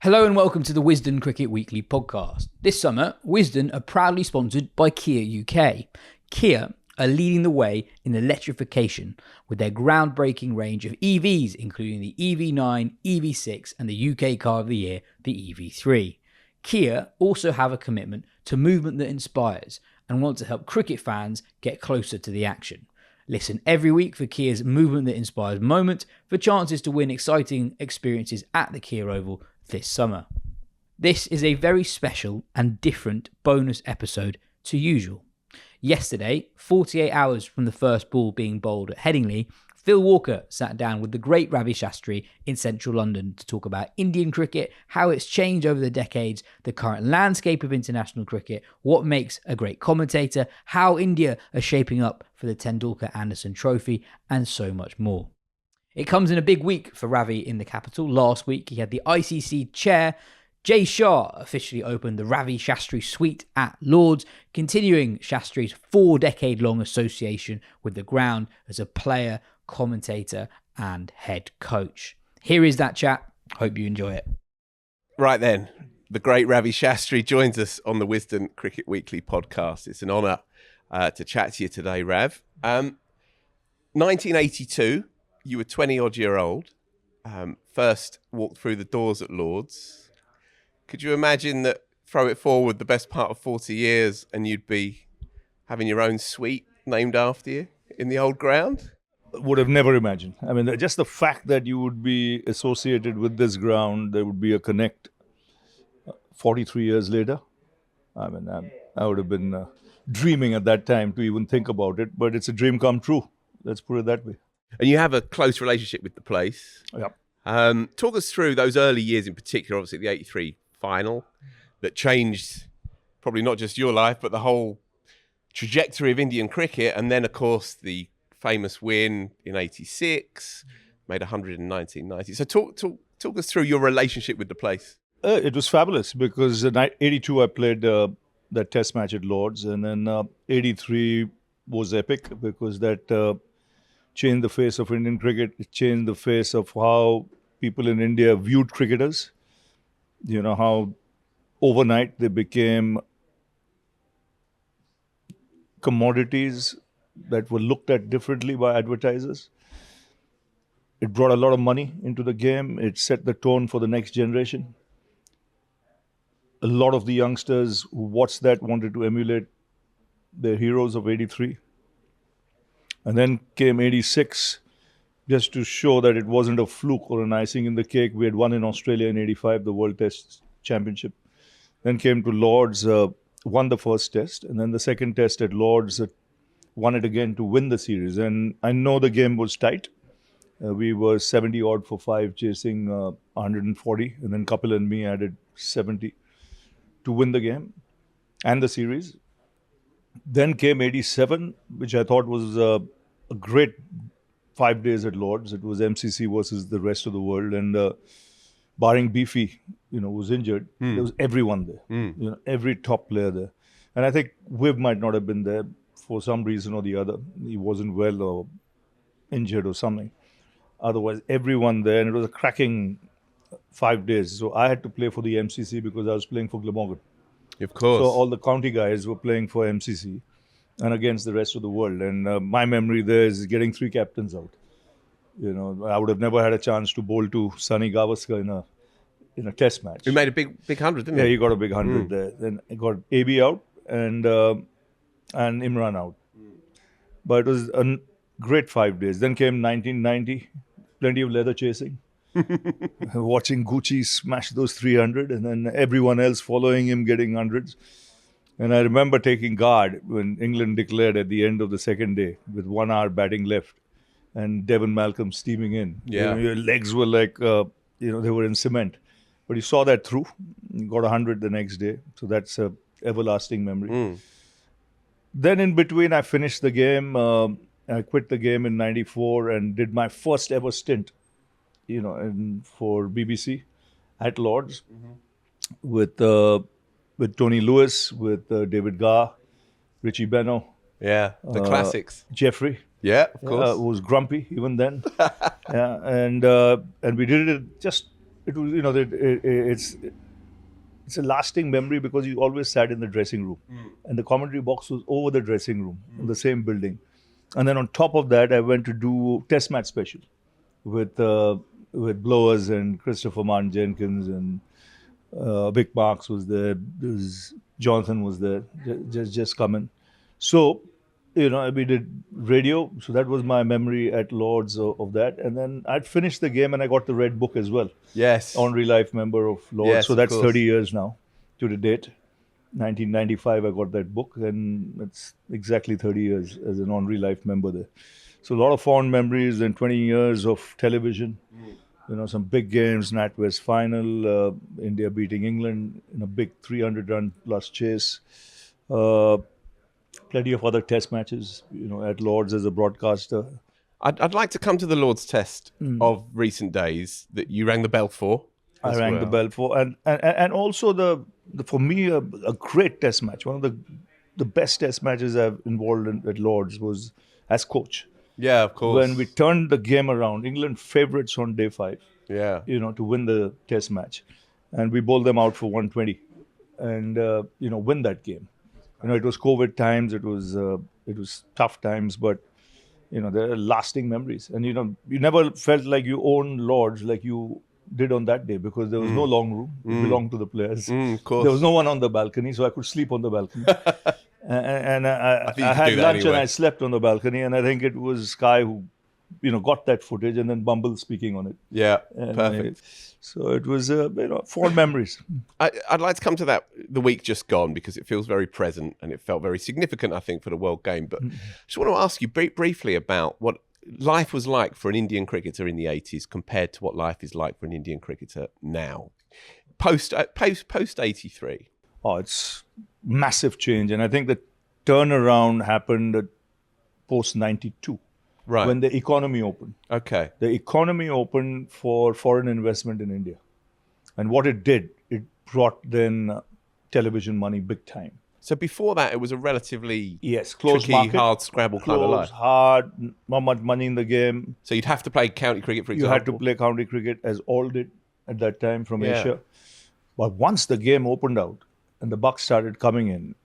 Hello and welcome to the Wisden Cricket Weekly Podcast. This summer, Wisden are proudly sponsored by Kia UK. Kia are leading the way in electrification with their groundbreaking range of EVs, including the EV9, EV6 and the UK Car of the Year, the EV3. Kia also have a commitment to movement that inspires and want to help cricket fans get closer to the action. Listen every week for Kia's Movement That Inspires moment for chances to win exciting experiences at the Kia Oval this summer. This is a very special and different bonus episode to usual. Yesterday, 48 hours from the first ball being bowled at Headingley, Phil Walker sat down with the great Ravi Shastri in central London to talk about Indian cricket, how it's changed over the decades, the current landscape of international cricket, what makes a great commentator, how India are shaping up for the Tendulkar-Anderson Trophy, and so much more. It comes in a big week for Ravi in the capital. Last week, he had the ICC Chair Jay Shah officially opened the Ravi Shastri Suite at Lord's, continuing Shastri's 4-decade-long association with the ground as a player, commentator and head coach. Here is that chat. Hope you enjoy it. Right then, the great Ravi Shastri joins us on the Wisden Cricket Weekly Podcast. It's an honour to chat to you today, Rav. 1982, you were 20-odd year old, first walked through the doors at Lord's. Could you imagine that, throw it forward the best part of 40 years and you'd be having your own suite named after you in the old ground? Would have never imagined. I mean, just the fact that you would be associated with this ground, there would be a connect 43 years later. I mean, I would have been dreaming at that time to even think about it, but it's a dream come true. Let's put it that way. And you have a close relationship with the place. Yeah. Talk us through those early years in particular, obviously the 83 final that changed probably not just your life, but the whole trajectory of Indian cricket. And then, of course, the famous win in 86, made 100 in 1990. So talk us through your relationship with the place. It was fabulous because in 82 I played that test match at Lord's, and then 83 was epic because that changed the face of Indian cricket. It changed the face of how people in India viewed cricketers. You know, how overnight they became commodities that were looked at differently by advertisers. It brought a lot of money into the game. It set the tone for the next generation. A lot of the youngsters who watched that wanted to emulate their heroes of 83. And then came 86, just to show that it wasn't a fluke or an icing in the cake. We had won in Australia in 85, the World Test Championship. Then came to Lord's, won the first test, and then the second test at Lord's, won it again to win the series. And I know the game was tight. We were 70 odd for 5, chasing 140, and then Kapil and me added 70 to win the game and the series. Then came 87, which I thought was a great 5 days at Lord's. It was MCC versus the rest of the world, and barring Beefy, was injured. There was everyone there, every top player there. And I think Viv might not have been there for some reason or the other. He wasn't well or injured or something. Otherwise, everyone there, and it was a cracking 5 days. So I had to play for the MCC because I was playing for Glamorgan. Of course. So all the county guys were playing for MCC and against the rest of the world. And my memory there is getting 3 captains out. I would have never had a chance to bowl to Sunny Gavaskar in a test match. He made a big 100, didn't he? Yeah, he got a big 100 there. Then he got AB out and Imran out. But it was a great 5 days. Then came 1990, plenty of leather chasing. Watching Gucci smash those 300 and then everyone else following him getting hundreds. And I remember taking guard when England declared at the end of the second day with 1 hour batting left and Devon Malcolm steaming in. Yeah. Your legs were like, they were in cement. But you saw that through. You got 100 the next day. So that's a everlasting memory. Then in between, I finished the game. I quit the game in 94 and did my first ever stint, for BBC at Lord's with Tony Lewis, with David Garr, Richie Beno. Yeah, the classics. Jeffrey. Yeah, of course. Was grumpy even then. And we did it just it was, it's a lasting memory because you always sat in the dressing room, and the commentary box was over the dressing room in the same building. And then on top of that, I went to do Test match special with Blowers and Christopher Martin Jenkins, and Vic Marks was there. Jonathan was there, just coming. So, we did radio. So that was my memory at Lords of that. And then I'd finished the game and I got the Red Book as well. Yes. Honorary Life Member of Lords. Yes, so that's of course. 30 years now to the date. 1995, I got that book, and it's exactly 30 years as an Honorary Life Member there. So a lot of fond memories and 20 years of television. Some big games, NatWest final, India beating England in a big 300-run plus chase. Plenty of other test matches, at Lords as a broadcaster. I'd like to come to the Lord's Test of recent days that you rang the bell for. I rang the bell for, and also for me a great test match. One of the best test matches I've involved in at Lords was as coach. Yeah, of course. When we turned the game around, England favourites on day 5. Yeah. To win the test match, and we bowled them out for 120, and win that game. It was COVID times. It was tough times, but there are lasting memories. And you never felt like you owned Lords like you did on that day, because there was no long room. It belonged to the players. Of course. There was no one on the balcony, so I could sleep on the balcony. and I had lunch and I slept on the balcony. And I think it was Sky who, got that footage, and then Bumble speaking on it. Yeah, And perfect. so it was, fond memories. I'd like to come to that, the week just gone, because it feels very present and it felt very significant, I think, for the World Game. But I just want to ask you briefly about what life was like for an Indian cricketer in the 80s compared to what life is like for an Indian cricketer now, post 83. Oh, it's massive change. And I think the turnaround happened at post 92. Right. When the economy opened. Okay. The economy opened for foreign investment in India. And what it did, it brought then television money big time. So before that, it was a relatively closed tricky, market, hard scrabble kind of life. hard, not much money in the game. So you'd have to play county cricket, for You example. had to play county cricket, as all did at that time from Yeah. Asia. But once the game opened out and the bucks started coming in,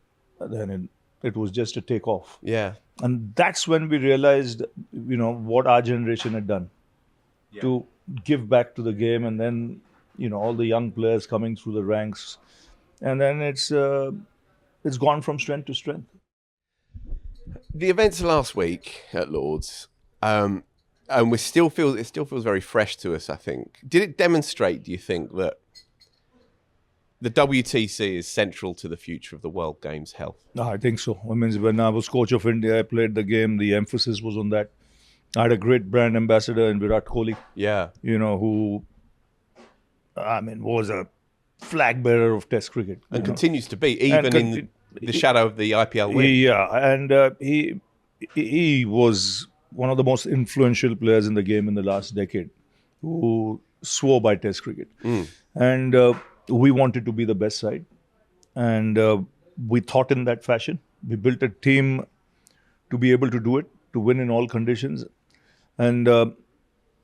then it was just a takeoff. Yeah. And that's when we realized, what our generation had done to give back to the game, and then, all the young players coming through the ranks, and then it's gone from strength to strength. The events last week at Lords, and it still feels very fresh to us, I think. Did it demonstrate, do you think, that the WTC is central to the future of the World Games health? No, I think so. I mean, when I was coach of India, I played the game. The emphasis was on that. I had a great brand ambassador in Virat Kohli. Yeah. Who, was a flag bearer of Test cricket. And continues to be, even in the shadow of the IPL win. Yeah, and he was one of the most influential players in the game in the last decade, who swore by Test cricket. And we wanted to be the best side, and we thought in that fashion. We built a team to be able to do it, to win in all conditions. And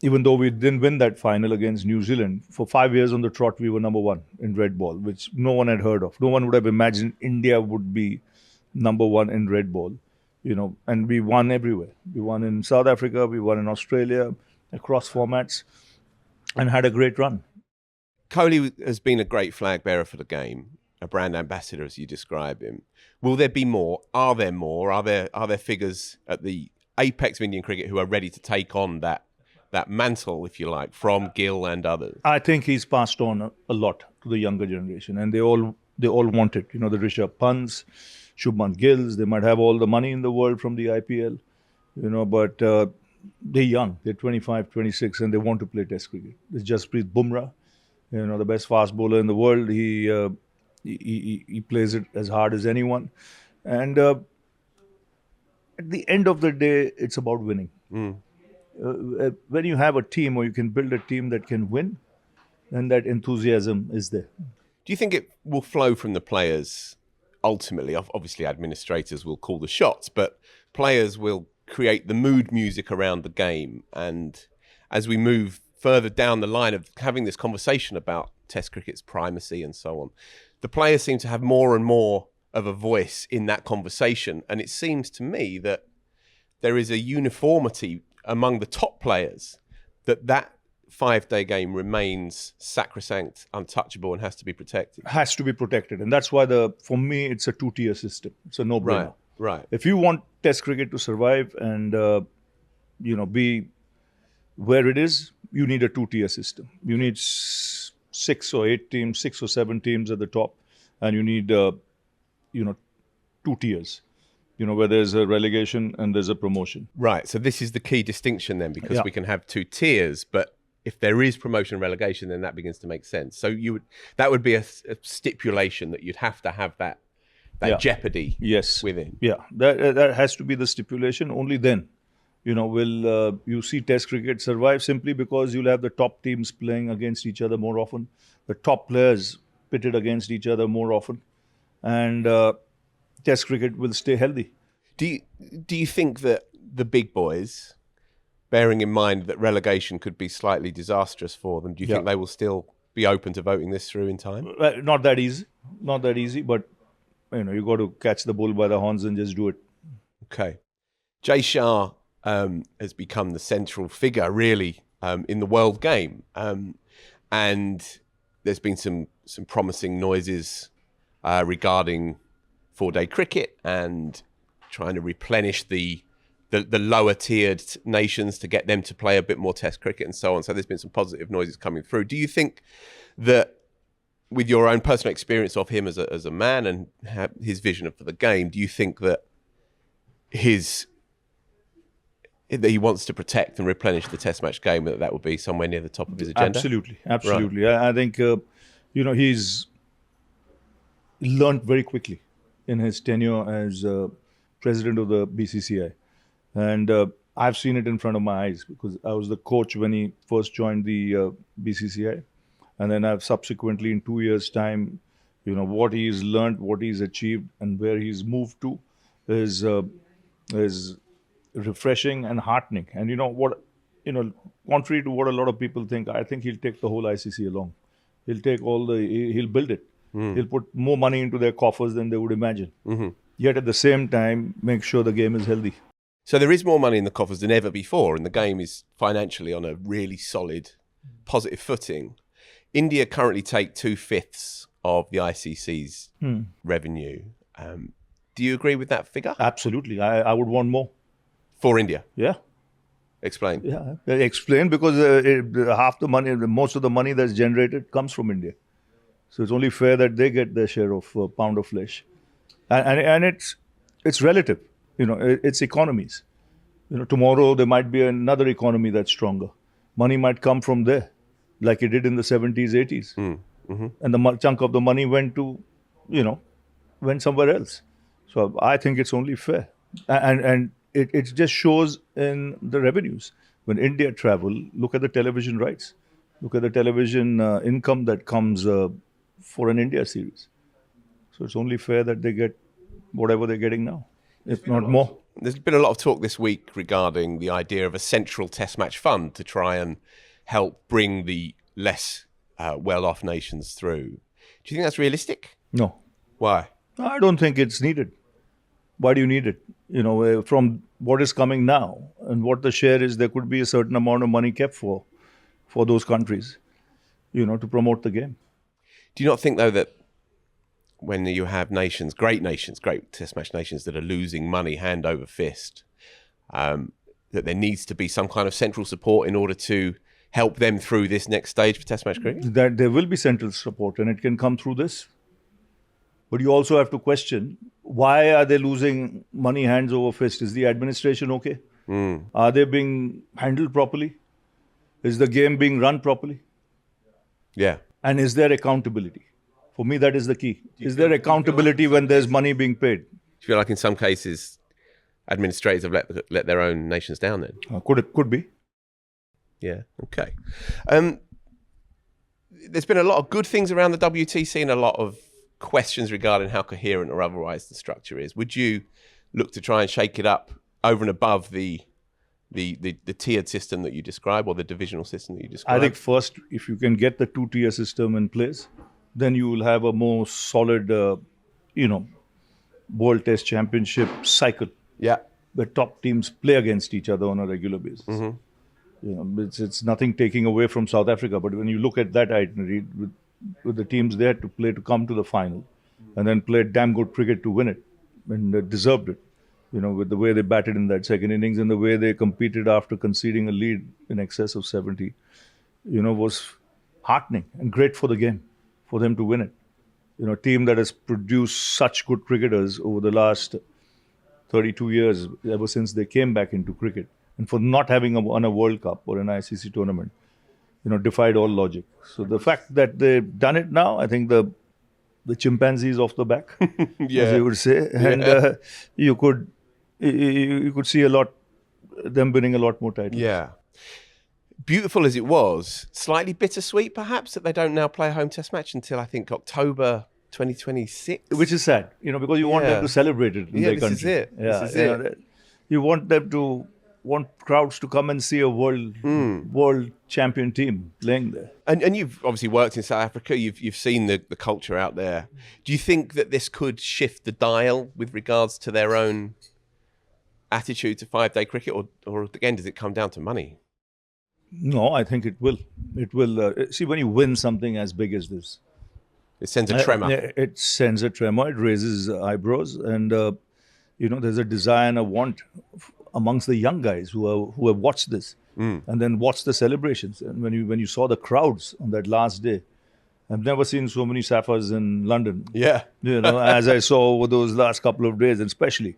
even though we didn't win that final against New Zealand, for 5 years on the trot, we were number 1 in red ball, which no one had heard of. No one would have imagined India would be number 1 in red ball, and we won everywhere. We won in South Africa, we won in Australia, across formats, and had a great run. Kohli has been a great flag bearer for the game, a brand ambassador, as you describe him. Will there be more? Are there more? Are there figures at the apex of Indian cricket who are ready to take on that mantle, if you like, from Gill and others? I think he's passed on a lot to the younger generation, and they all want it. The Rishabh Pants, Shubman Gills, they might have all the money in the world from the IPL, but they're young. They're 25, 26, and they want to play Test cricket. It's Jasprit Bumrah, the best fast bowler in the world. He plays it as hard as anyone. And at the end of the day, it's about winning. When you have a team, or you can build a team that can win, then that enthusiasm is there. Do you think it will flow from the players ultimately? Obviously, administrators will call the shots, but players will create the mood music around the game. And as we move further down the line of having this conversation about Test cricket's primacy and so on, the players seem to have more and more of a voice in that conversation. And it seems to me that there is a uniformity among the top players that 5-day game remains sacrosanct, untouchable, and has to be protected. Has to be protected. And that's why for me, it's a two-tier system. It's a no-brainer. Right. If you want Test cricket to survive and, be where it is, you need a two-tier system. You need 6 or 8 teams, 6 or 7 teams at the top. And you need, 2 tiers, where there's a relegation and there's a promotion. Right. So this is the key distinction then, because we can have 2 tiers, but if there is promotion and relegation, then that begins to make sense. So that would be a stipulation that you'd have to have that jeopardy within. Yeah, that has to be the stipulation. Only then, will you see Test cricket survive, simply because you'll have the top teams playing against each other more often, the top players pitted against each other more often, and Test cricket will stay healthy. Do you think that the big boys, bearing in mind that relegation could be slightly disastrous for them, do you think they will still be open to voting this through in time? Not that easy, but you got to catch the bull by the horns and just do it. Okay. Jay Shah has become the central figure, really, in the world game. And there's been some promising noises regarding 4-day cricket and trying to replenish the lower tiered nations to get them to play a bit more Test cricket and so on. So there's been some positive noises coming through. Do you think that, with your own personal experience of him as a man and his vision for the game, do you think that he wants to protect and replenish the Test match game, that would be somewhere near the top of his agenda? Absolutely. Right. I think he's learned very quickly in his tenure as president of the BCCI, and I've seen it in front of my eyes, because I was the coach when he first joined the BCCI, and then I've subsequently, in 2 years' time, what he's learned, what he's achieved, and where he's moved to is refreshing and heartening. And contrary to what a lot of people think, I think he'll take the whole ICC along. He'll take he'll build it. He'll put more money into their coffers than they would imagine. Mm-hmm. Yet at the same time, make sure the game is healthy. So there is more money in the coffers than ever before, and the game is financially on a really solid, positive footing. India currently take 2/5 of the ICC's revenue. Do you agree with that figure? Absolutely. I would want more. For India? Yeah. Explain. Yeah. Explain, because half the money, most of the money that's generated comes from India. So it's only fair that they get their share of pound of flesh. And it's relative. It's economies. Tomorrow there might be another economy that's stronger. Money might come from there, like it did in the 70s, 80s. Mm-hmm. And the chunk of the money went somewhere else. So I think it's only fair. And it just shows in the revenues. When India travel, look at the television rights. Look at the television income that comes for an India series. So it's only fair that they get whatever they're getting now, if not more. There's been a lot of talk this week regarding the idea of a central Test match fund to try and help bring the less well-off nations through. Do you think that's realistic? No. Why? I don't think it's needed. Why do you need it? From what is coming now and what the share is, there could be a certain amount of money kept for those countries, to promote the game. Do you not think, though, that when you have great Test match nations that are losing money hand over fist, that there needs to be some kind of central support in order to help them through this next stage for Test match cricket? That there will be central support, and it can come through this. But you also have to question, why are they losing money hands over fist? Is the administration okay? Are they being handled properly? Is the game being run properly? Yeah. And is there accountability? For me, that is the key. Is there accountability when there's money being paid? Do you feel like in some cases administrators have let their own nations down then? Could be. Yeah, okay. There's been a lot of good things around the WTC and a lot of questions regarding how coherent or otherwise the structure is. Would you look to try and shake it up over and above the the tiered system that you describe, or the divisional system that you describe? I think first, if you can get the two-tier system in place, then you will have a more solid, World Test Championship cycle. Yeah. Where top teams play against each other on a regular basis. It's nothing taking away from South Africa, but when you look at that itinerary with the teams there to play to come to the final, and then play damn good cricket to win it, and deserved it, with the way they batted in that second innings and the way they competed after conceding a lead in excess of 70, was heartening and great for the game, for them to win it. A team that has produced such good cricketers over the last 32 years, ever since they came back into cricket, and for not having won a World Cup or an ICC tournament, defied all logic. So the fact that they've done it now, I think the chimpanzees off the back, as they would say, and you could see them winning a lot more titles. Yeah. Beautiful as it was, slightly bittersweet perhaps that they don't now play a home test match until I think October 2026. Which is sad, because you want them to celebrate it in their country. This is it. Yeah, this is it. You want crowds to come and see a world champion team playing there. And you've obviously worked in South Africa. You've seen the culture out there. Do you think that this could shift the dial with regards to their own attitude to 5-day cricket, or again, does it come down to money? No, I think it will. It will. See, when you win something as big as this, it sends a tremor. It sends a tremor. It raises eyebrows, and there's a desire and a want amongst the young guys who have watched this and then watched the celebrations. And when you saw the crowds on that last day, I've never seen so many Safas in London. Yeah, as I saw over those last couple of days, and especially,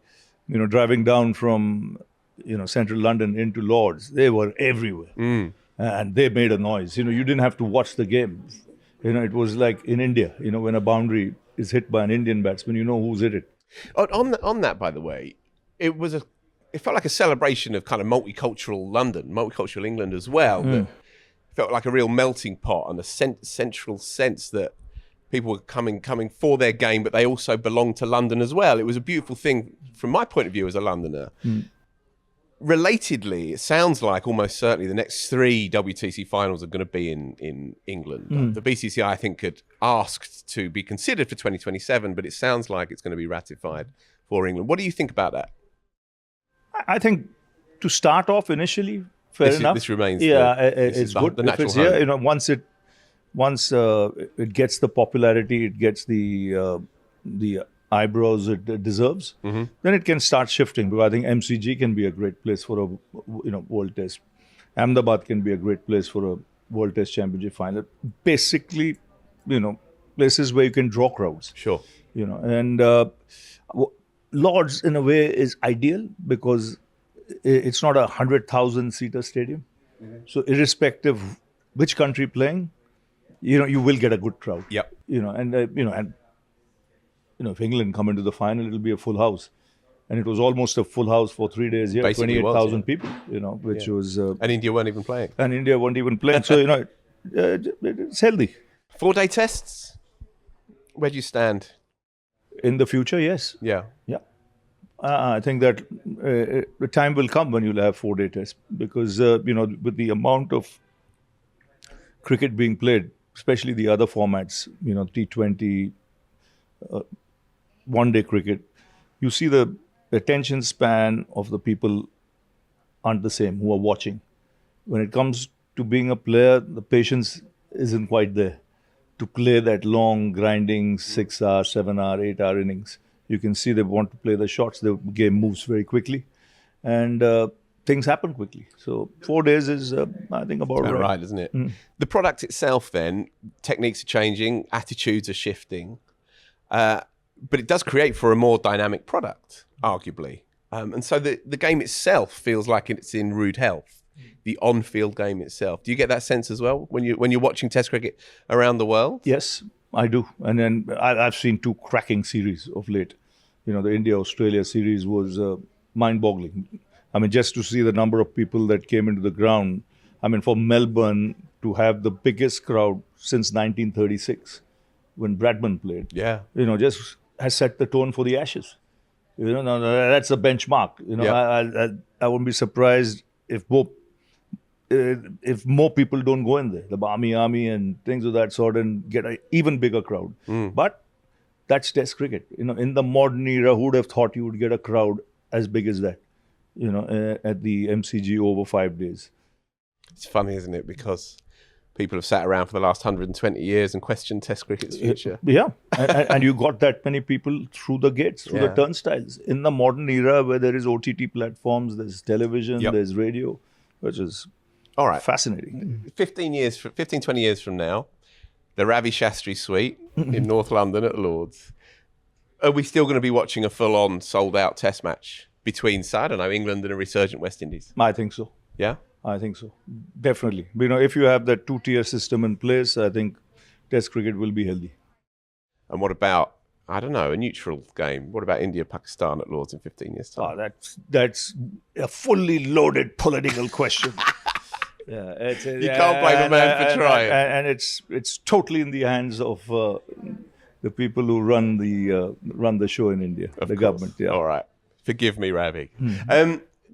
driving down from central London into Lords, they were everywhere, and they made a noise. You didn't have to watch the game. It was like in India, when a boundary is hit by an Indian batsman, who's hit it. On that, by the way, it felt like a celebration of kind of multicultural London, multicultural England as well. That felt like a real melting pot and a central sense that people were coming for their game, but they also belonged to London as well. It was a beautiful thing from my point of view as a Londoner. Relatedly, it sounds like almost certainly the next 3 WTC finals are going to be in England. The BCCI, I think, had asked to be considered for 2027, but it sounds like it's going to be ratified for England. What do you think about that? I think to start off initially, fair enough. This remains it's good. The natural if it's home. Once it gets the popularity, it gets the eyebrows it deserves, then it can start shifting. Because I think MCG can be a great place for a World Test. Ahmedabad can be a great place for a World Test Championship final. Basically, places where you can draw crowds. Sure. And Lords in a way is ideal because it's not a 100,000-seater stadium. So irrespective of which country playing, you will get a good crowd. Yep. And if England come into the final, it'll be a full house. And it was almost a full house for 3 days here, 28,000 people, which was... and India weren't even playing. So, it's healthy. 4-day tests? Where do you stand? In the future, yes. Yeah. I think that the time will come when you'll have 4-day tests because, with the amount of cricket being played, especially the other formats, T20, one-day cricket, you see the attention span of the people aren't the same who are watching. When it comes to being a player, the patience isn't quite there to play that long, grinding 6-hour, 7-hour, 8-hour innings. You can see they want to play the shots. The game moves very quickly, and things happen quickly. So 4 days is, I think, about right, isn't it? The product itself, then, techniques are changing, attitudes are shifting, but it does create for a more dynamic product, arguably. And so the game itself feels like it's in rude health. The on-field game itself. Do you get that sense as well when you're watching Test cricket around the world? Yes, I do. And then I've seen 2 cracking series of late. The India-Australia series was mind-boggling. I mean, just to see the number of people that came into the ground. I mean, for Melbourne to have the biggest crowd since 1936 when Bradman played. Yeah. Just has set the tone for the Ashes. Now that's a benchmark. I wouldn't be surprised if more people don't go in there, the army and things of that sort, and get an even bigger crowd. But that's Test cricket. In the modern era, who would have thought you would get a crowd as big as that? At the MCG over 5 days. It's funny, isn't it? Because people have sat around for the last 120 years and questioned Test cricket's future. Yeah, and you got that many people through the gates, through the turnstiles. In the modern era, where there is OTT platforms, there's television, there's radio, which is all right, fascinating. 20 years from now, the Ravi Shastri Suite in North London at the Lords. Are we still going to be watching a full-on, sold-out Test match between, I don't know, England and a resurgent West Indies? I think so. Yeah? I think so. Definitely. If you have that 2-tier system in place, I think Test cricket will be healthy. And what about, I don't know, a neutral game? What about India-Pakistan at Lords in 15 years' time? That's a fully loaded political question. Yeah, you can't blame a man for trying. And it's totally in the hands of the people who run the show in India, the government. Yeah. All right. Forgive me, Ravi.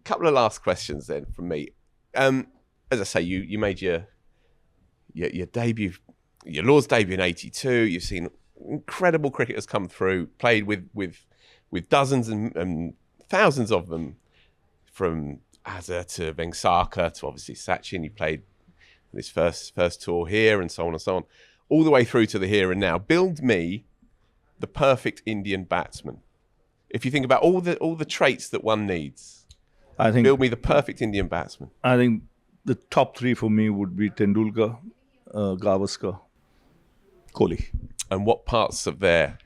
Couple of last questions then from me. As I say, you made your debut, your Lord's debut in '82. You've seen incredible cricketers come through, played with dozens and thousands of them, from Azhar to Vengsarkar to obviously Sachin. You played his first tour here, and so on and so on, all the way through to the here and now. Build me the perfect Indian batsman. If you think about all the traits that one needs, build me the perfect Indian batsman. I think the top 3 for me would be Tendulkar, Gavaskar, Kohli. And what parts of their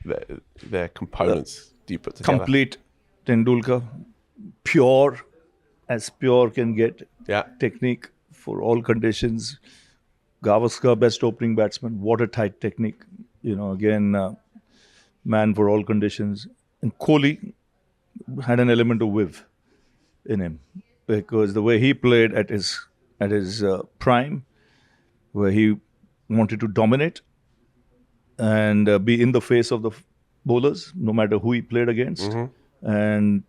components do you put together? Complete Tendulkar, pure as pure can get. Yeah. Technique for all conditions. Gavaskar, best opening batsman, watertight technique. Again, man for all conditions. And Kohli had an element of whiv in him, because the way he played at his prime, where he wanted to dominate and be in the face of the bowlers, no matter who he played against, and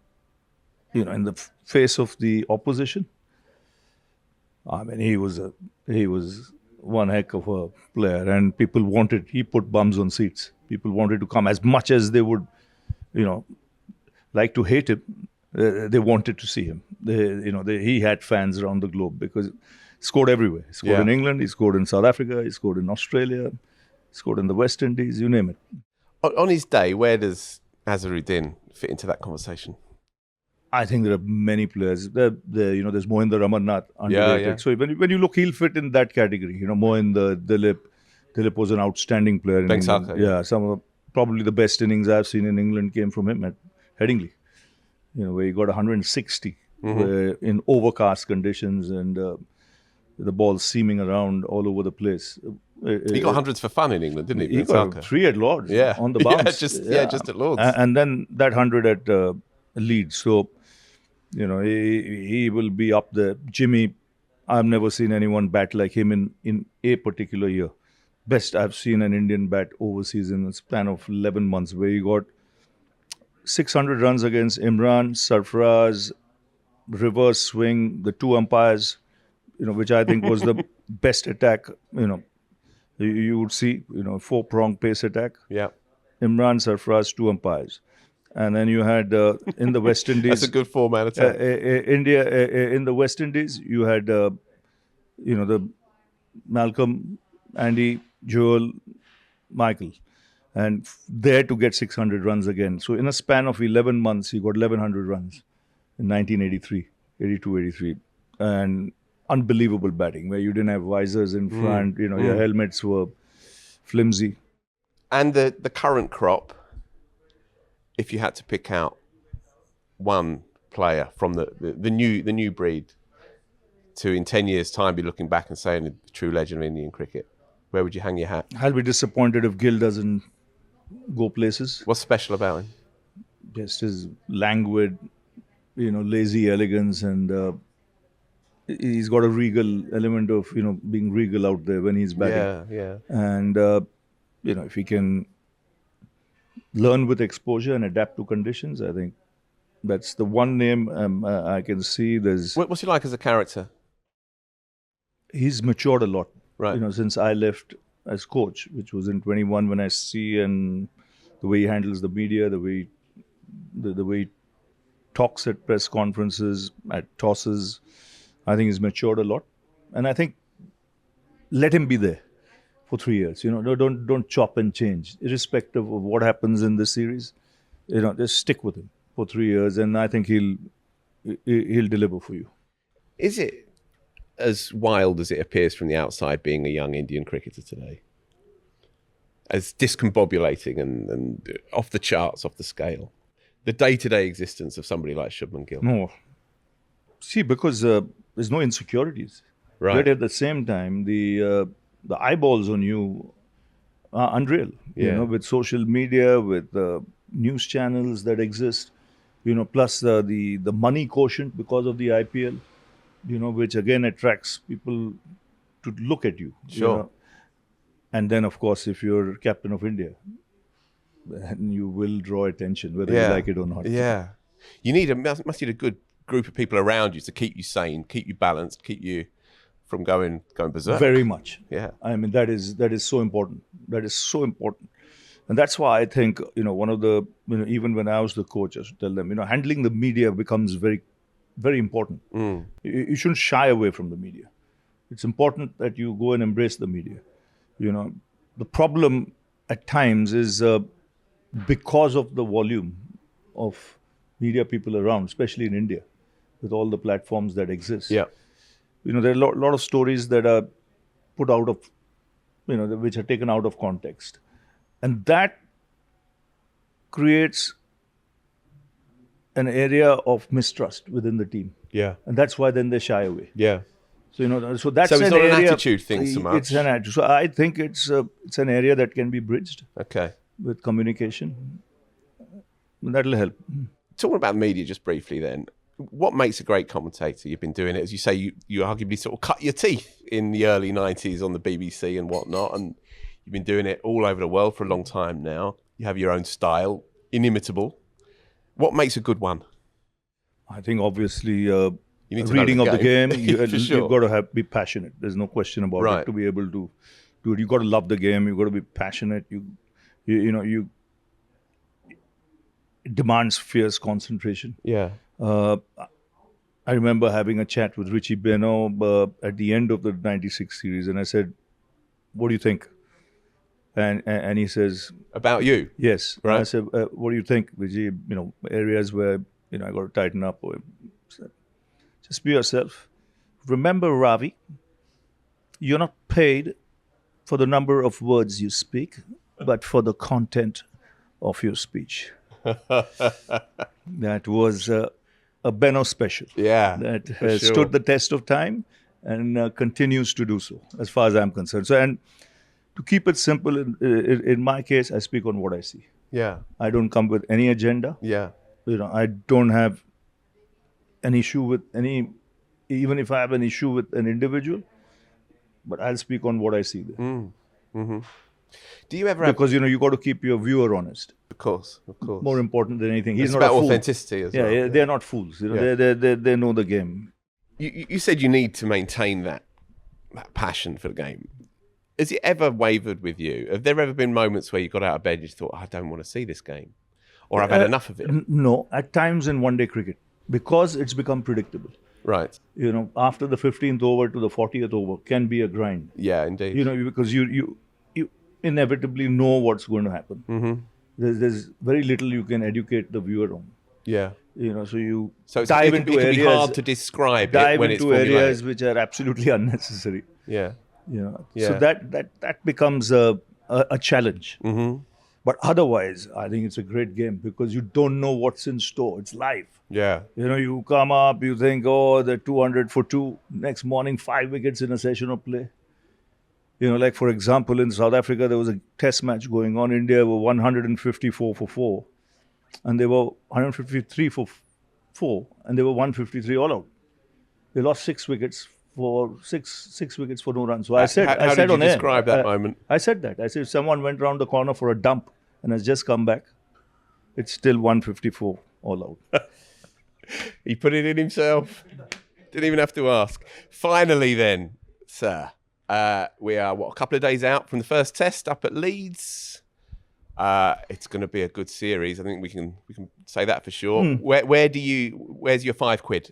in the face of the opposition. I mean, he was one heck of a player, and he put bums on seats. People wanted to come, as much as they would, like to hate him. They wanted to see him. He had fans around the globe because he scored everywhere. He scored in England, he scored in South Africa, he scored in Australia, he scored in the West Indies, you name it. On his day, where does Azharuddin fit into that conversation? I think there are many players. There's Mohinder Amarnath, underrated. Yeah. So when you look, he'll fit in that category. Mohinder, Dilip. Dilip was an outstanding player in England. Yeah, some of probably the best innings I've seen in England came from him at Headingley. Where he got 160 in overcast conditions and the ball seaming around all over the place. He got hundreds for fun in England, didn't he? He got 3 at Lords on the bounce. just at Lords. And then that 100 at Leeds. So, he will be up there. Jimmy, I've never seen anyone bat like him in a particular year. Best I've seen an Indian bat overseas in a span of 11 months, where he got 600 runs against Imran, Sarfaraz, reverse swing, the 2 umpires, which I think was the best attack, you would see, 4-prong pace attack. Yeah. Imran, Sarfaraz, 2 umpires. And then you had in the West Indies. That's a good 4-man attack. India, in the West Indies, you had, the Malcolm, Andy, Joel, Michael. And there to get 600 runs again. So in a span of 11 months, he got 1,100 runs in 1983, 82, 83. And unbelievable batting, where you didn't have visors in front, your helmets were flimsy. And the current crop, if you had to pick out one player from the new breed to, in 10 years' time, be looking back and saying the true legend of Indian cricket, where would you hang your hat? I'll be disappointed if Gill doesn't go places. What's special about him? Just his languid, lazy elegance, and he's got a regal element of, being regal out there when he's batting. Yeah. And, if he can learn with exposure and adapt to conditions, I think That's the one name I can see. What's he like as a character? He's matured a lot. Right. Since I left as coach, which was in 21, when I see and the way he handles the media, the way he talks at press conferences, at tosses, I think he's matured a lot. And I think let him be there for 3 years. Don't chop and change, irrespective of what happens in this series. Just stick with him for 3 years, and I think he'll deliver for you. Is it as wild as it appears from the outside, being a young Indian cricketer today? As discombobulating and off the charts, off the scale? The day-to-day existence of somebody like Shubman Gill? No. See, because there's no insecurities. Right. But at the same time, the eyeballs on you are unreal. Yeah. With social media, with news channels that exist, plus the money quotient because of the IPL, which again attracts people to look at you. Sure. And then, of course, if you're captain of India, then you will draw attention, whether you like it or not. Yeah. You must need a good group of people around you to keep you sane, keep you balanced, keep you from going berserk. Very much. Yeah. I mean, that is so important. That is so important. And that's why I think, one of the, even when I was the coach, I used to tell them, handling the media becomes very, very important. You shouldn't shy away from the media. It's important that you go and embrace the media. The problem at times is because of the volume of media people around, especially in India, with all the platforms that exist. Yeah. There are a lot of stories that are put out of, which are taken out of context. And that creates an area of mistrust within the team. Yeah. And that's why then they shy away. Yeah. So that's So it's an not area, an attitude thing so much. It's an attitude. So I think it's an area that can be bridged Okay. with communication. That'll help. Talking about media just briefly then, what makes a great commentator? You've been doing it, as you say, you arguably sort of cut your teeth in the early 90s on the BBC and whatnot, and you've been doing it all over the world for a long time now. You have your own style, inimitable. What makes a good one? I think obviously You need to reading know of the game, For sure. you've got to be passionate. There's no question about Right. it. To be able to do it, you've got to love the game. You've got to be passionate. It demands fierce concentration. Yeah. I remember having a chat with Richie Beno at the end of the 96 series, and I said, what do you think? And he says, About you? yes. Right. And I said, what do you think, Richie? Areas where, I got to tighten up. Or, just be yourself. Remember, Ravi, you're not paid for the number of words you speak, but for the content of your speech. That was a Beno special. Yeah. That for has sure. stood the test of time and continues to do so, as far as I'm concerned. So, and to keep it simple, in my case, I speak on what I see. Yeah. I don't come with any agenda. Yeah. I don't have an issue with even if I have an issue with an individual, but I'll speak on what I see there. Mm-hmm. Do you ever have... Because, you got to keep your viewer honest. Of course. More important than anything. He's It's not a about fool. authenticity as well. Yeah, they're not fools. Yeah. They know the game. You said you need to maintain that passion for the game. Has it ever wavered with you? Have there ever been moments where you got out of bed and you thought, I don't want to see this game? Or I've had enough of it? No, at times in one-day cricket. Because it's become predictable. Right. After the 15th over to the 40th over can be a grind. Yeah, indeed. Because you inevitably know what's going to happen. Mm-hmm. There's very little you can educate the viewer on. Yeah. So you So dive it into can areas. be hard to describe it when it's into areas formulaic. which are absolutely unnecessary. Yeah. Yeah. Yeah. So that becomes a challenge. Mm-hmm. But otherwise, I think it's a great game because you don't know what's in store. It's live. Yeah. You come up, you think, oh, they're 200 for 2. Next morning, 5 wickets in a session of play. Like for example, in South Africa, there was a test match going on. India were 154 for 4. And they were 153 for 4. And they were 153 all out. They lost 6 wickets for six wickets for no runs. So I said, how did you describe that moment? I said that. I said, if someone went round the corner for a dump and has just come back, it's still 154 all out. He put it in himself. Didn't even have to ask. Finally then, sir, we are, a couple of days out from the first test up at Leeds. It's going to be a good series. I think we can say that for sure. Where's your £5?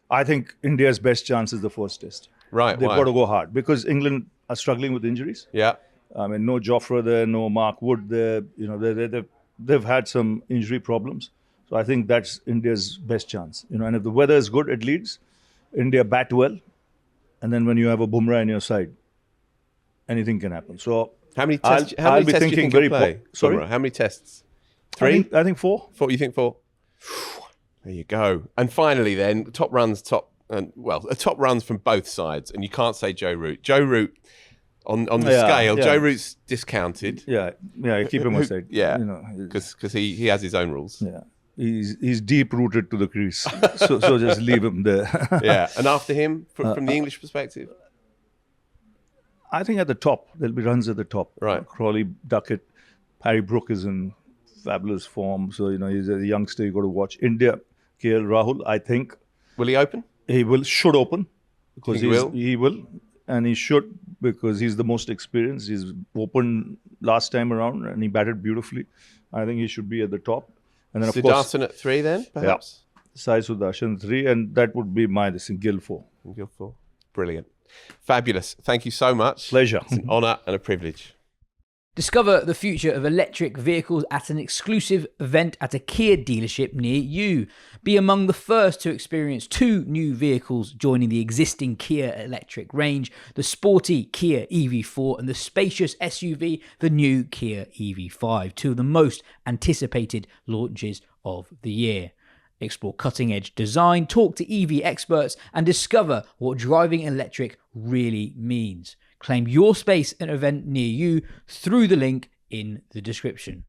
I think India's best chance is the first test. Right. They've why? got to go hard because England are struggling with injuries. Yeah. I mean, no Jofra there, no Mark Wood there. They've had some injury problems. So I think that's India's best chance. And if the weather is good at Leeds, India bat well, and then when you have a Bumrah on your side, anything can happen. So how many tests? How many tests do you think he'll play? Sorry, how many tests? 3? I think 4. 4. You think 4? There you go. And finally, then top runs from both sides, and you can't say Joe Root. Joe Root on the scale. Yeah. Joe Root's discounted. Yeah. Keep him aside. Yeah, because he has his own rules. Yeah. He's deep rooted to the crease, so just leave him there. Yeah, and after him, from the English perspective, I think at the top there'll be runs at the top. Right, Crawley, Duckett, Harry Brook is in fabulous form, so he's a youngster you got to watch. India, KL Rahul, I think. Will he open? He should open because he will, and he should because he's the most experienced. He's opened last time around and he batted beautifully. I think he should be at the top. And then, of course, Sudarshan at 3 then, perhaps? Yeah. Sai Sudarshan 3, and that would be my Gill 4. Gill 4. Brilliant. Fabulous. Thank you so much. Pleasure. It's an honour and a privilege. Discover the future of electric vehicles at an exclusive event at a Kia dealership near you. Be among the first to experience 2 new vehicles joining the existing Kia electric range, the sporty Kia EV4 and the spacious SUV, the new Kia EV5, 2 of the most anticipated launches of the year. Explore cutting-edge design, talk to EV experts, and discover what driving electric really means. Claim your space at an event near you through the link in the description.